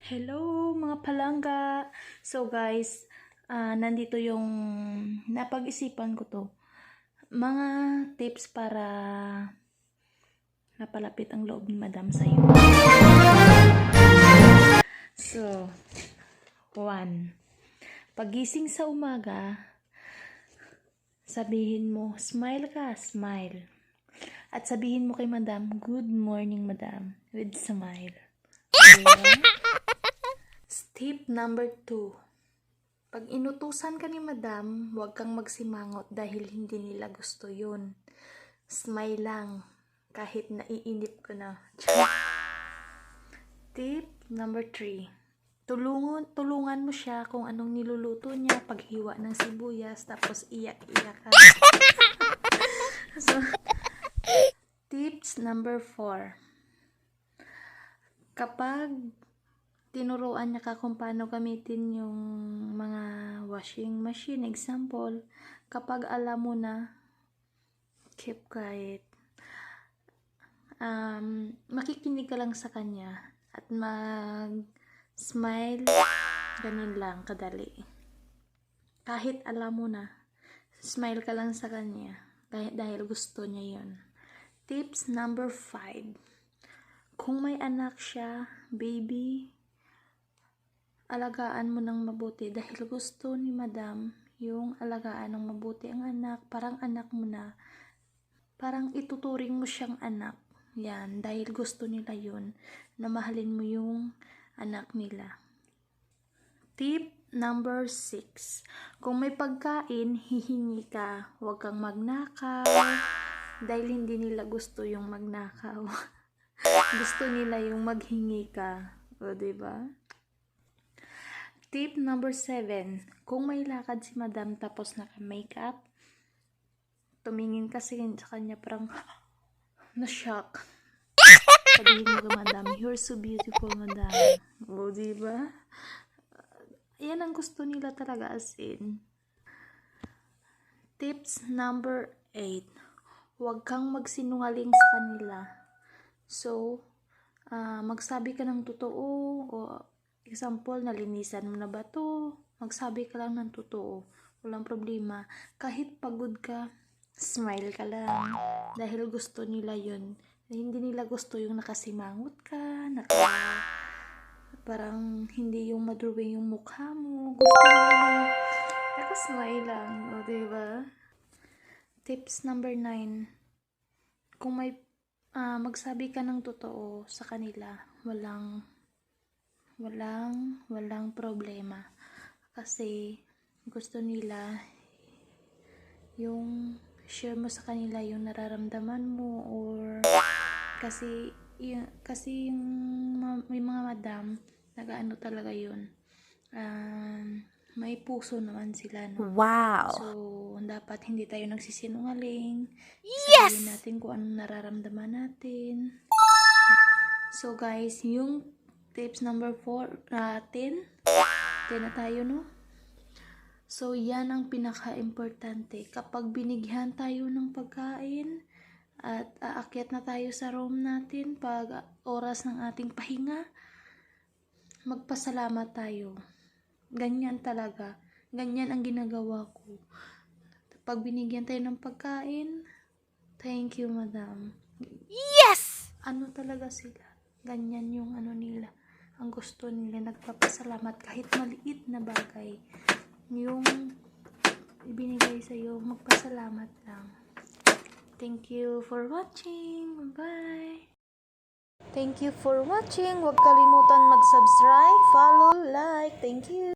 Hello mga palangga! So guys, nandito yung napag-isipan ko to. Mga tips para napalapit ang loob ni Madam sa'yo. So, 1. Pagising sa umaga, sabihin mo, smile ka, smile. At sabihin mo kay Madam, good morning Madam, with smile. Diba? Tip number 2. Pag inutusan ka ni Madam, huwag kang magsimangot dahil hindi nila gusto yun. Smile lang, kahit naiinip ko na. Tip number 3. Tulungan mo siya kung anong niluluto niya, paghiwa ng sibuyas, tapos iyak-iyak ka. So, tips number 4. Kapag tinuruan niya ka kung paano gamitin yung mga washing machine, example, kapag alam mo na, keep quiet. Makikinig ka lang sa kanya at mag-smile, ganun lang, kadali. Kahit alam mo na, smile ka lang sa kanya dahil gusto niya yun. Tips number 5. Kung may anak siya, baby, alagaan mo ng mabuti dahil gusto ni Madam yung alagaan ng mabuti ang anak, parang anak mo na, parang ituturing mo siyang anak. Yan, dahil gusto nila yun, na mahalin mo yung anak nila. Tip number 6. Kung may pagkain, hihingi ka, huwag kang magnakaw dahil hindi nila gusto yung magnakaw. Gusto nila yung maghingi ka, o diba? Tip number 7. Kung may lakad si Madam tapos naka-makeup, tumingin kasi sa kanya parang na-shock. Sabihin mo ka, Madam, you're so beautiful, Madam. O, diba? Yan ang gusto nila talaga, as in. Tips number 8. Huwag kang magsinungaling sa kanila. So, magsabi ka ng totoo, o example, nalinisan mo na ba to? Magsabi ka lang ng totoo. Walang problema. Kahit pagod ka, smile ka lang. Dahil gusto nila yun. Hindi nila gusto yung nakasimangot ka, parang hindi yung madrawing yung mukha mo. Gusto nila yung nakasmile lang. O, diba? Tips number 9. Kung may magsabi ka ng totoo sa kanila, walang problema, kasi gusto nila yung share mo sa kanila yung nararamdaman mo, or kasi yung may mga Madam nagaano talaga yun, may puso naman sila, no? Wow! So dapat hindi tayo nagsisinungaling. Yes! Sabihin natin kung anong nararamdaman natin. So guys, yung tips number 4 natin, 10 na tayo, no? So yan ang pinaka-importante. Kapag binigyan tayo ng pagkain at aakyat na tayo sa room natin pag oras ng ating pahinga, magpasalamat tayo. Ganyan talaga. Ganyan ang ginagawa ko. Pag binigyan tayo ng pagkain, thank you, Madam. Yes! Ano talaga sila? Ganyan yung ano nila. Ang gusto nila, nagpapasalamat kahit maliit na bagay. Yung ibinigay sa'yo, magpasalamat lang. Thank you for watching. Bye! Thank you for watching. Huwag kalimutan mag-subscribe, follow, like. Thank you.